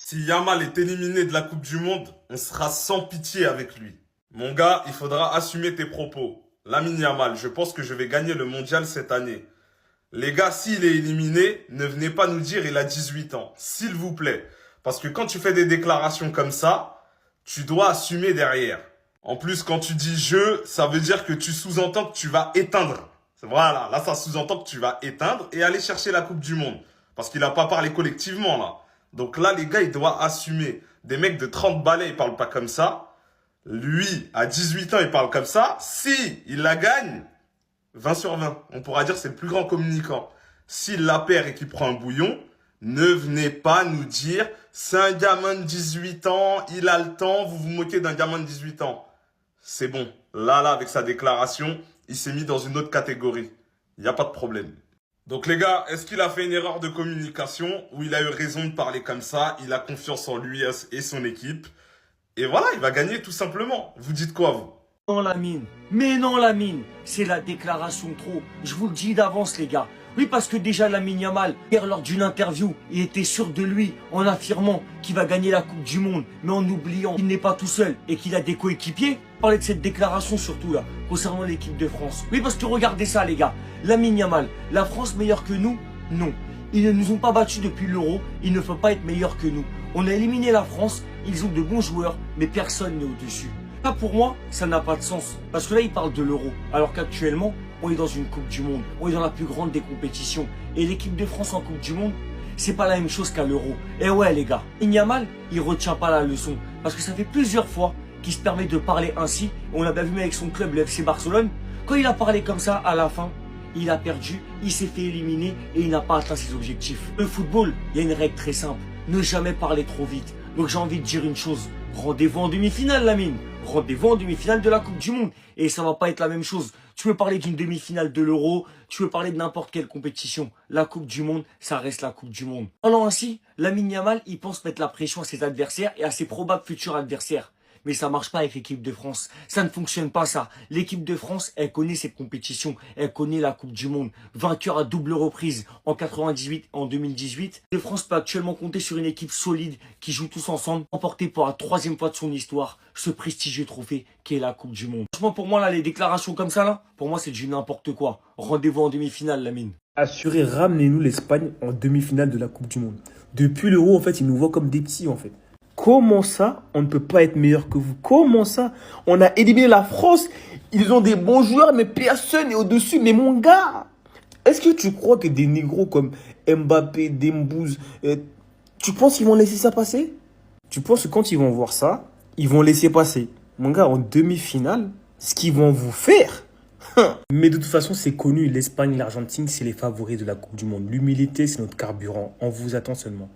Si Yamal est éliminé de la Coupe du Monde, on sera sans pitié avec lui. Mon gars, il faudra assumer tes propos. Lamine Yamal, je pense que je vais gagner le mondial cette année. Les gars, s'il est éliminé, ne venez pas nous dire il a 18 ans. S'il vous plaît. Parce que quand tu fais des déclarations comme ça, tu dois assumer derrière. En plus, quand tu dis je, ça veut dire que tu sous-entends que tu vas éteindre. Voilà, là ça sous-entend que tu vas éteindre et aller chercher la Coupe du Monde. Parce qu'il n'a pas parlé collectivement là. Donc là, les gars, il doit assumer. Des mecs de 30 balais, ils parlent pas comme ça. Lui, à 18 ans, il parle comme ça. Si il la gagne, 20 sur 20. On pourra dire que c'est le plus grand communicant. S'il la perd et qu'il prend un bouillon, ne venez pas nous dire c'est un gamin de 18 ans, il a le temps, vous vous moquez d'un gamin de 18 ans. C'est bon. Là, avec sa déclaration, il s'est mis dans une autre catégorie. Il n'y a pas de problème. Donc les gars, est-ce qu'il a fait une erreur de communication ou il a eu raison de parler comme ça? Il a confiance en lui et son équipe. Et voilà, il va gagner tout simplement. Vous dites quoi, vous? Non, Lamine. Mais non, Lamine. C'est la déclaration trop. Je vous le dis d'avance, les gars. Oui, parce que déjà, Lamine Yamal, hier, lors d'une interview, il était sûr de lui en affirmant qu'il va gagner la Coupe du Monde, mais en oubliant qu'il n'est pas tout seul et qu'il a des coéquipiers. Parlez de cette déclaration surtout là, concernant l'équipe de France. Oui, parce que regardez ça, les gars. Lamine Yamal, la France meilleure que nous? Non. Ils ne nous ont pas battus depuis l'Euro, ils ne peuvent pas être meilleurs que nous. On a éliminé la France, ils ont de bons joueurs, mais personne n'est au-dessus. Là, pour moi, ça n'a pas de sens. Parce que là, ils parlent de l'Euro. Alors qu'actuellement, on est dans une Coupe du Monde. On est dans la plus grande des compétitions. Et l'équipe de France en Coupe du Monde, c'est pas la même chose qu'à l'Euro. Et ouais, les gars, Yamal, il retient pas la leçon. Parce que ça fait plusieurs fois qu'il se permet de parler ainsi. On l'a bien vu avec son club, le FC Barcelone. Quand il a parlé comme ça, à la fin, il a perdu, il s'est fait éliminer et il n'a pas atteint ses objectifs. Le football, il y a une règle très simple. Ne jamais parler trop vite. Donc j'ai envie de dire une chose. Rendez-vous en demi-finale, Lamine. Rendez-vous en demi-finale de la Coupe du Monde. Et ça va pas être la même chose. Tu veux parler d'une demi-finale de l'Euro, tu veux parler de n'importe quelle compétition. La Coupe du Monde, ça reste la Coupe du Monde. Parlant ainsi, Lamine Yamal, il pense mettre la pression à ses adversaires et à ses probables futurs adversaires. Mais ça marche pas avec l'équipe de France. Ça ne fonctionne pas, ça. L'équipe de France, elle connaît cette compétition. Elle connaît la Coupe du Monde. Vainqueur à double reprise en 98 et en 2018. La France peut actuellement compter sur une équipe solide qui joue tous ensemble, remporter pour la troisième fois de son histoire ce prestigieux trophée qui est la Coupe du Monde. Franchement, pour moi, là, les déclarations comme ça, là, pour moi, c'est du n'importe quoi. Rendez-vous en demi-finale, Lamine. Assurez, ramenez-nous l'Espagne en demi-finale de la Coupe du Monde. Depuis l'Euro, en fait, ils nous voient comme des petits, en fait. Comment ça, on ne peut pas être meilleur que vous? Comment ça? On a éliminé la France, ils ont des bons joueurs, mais personne n'est au-dessus. Mais mon gars, est-ce que tu crois que des négros comme Mbappé, Dembouz, tu penses qu'ils vont laisser ça passer? Tu penses que quand ils vont voir ça, ils vont laisser passer? Mon gars, en demi-finale, ce qu'ils vont vous faire. Mais de toute façon, c'est connu, l'Espagne, l'Argentine, c'est les favoris de la Coupe du Monde. L'humilité, c'est notre carburant. On vous attend seulement.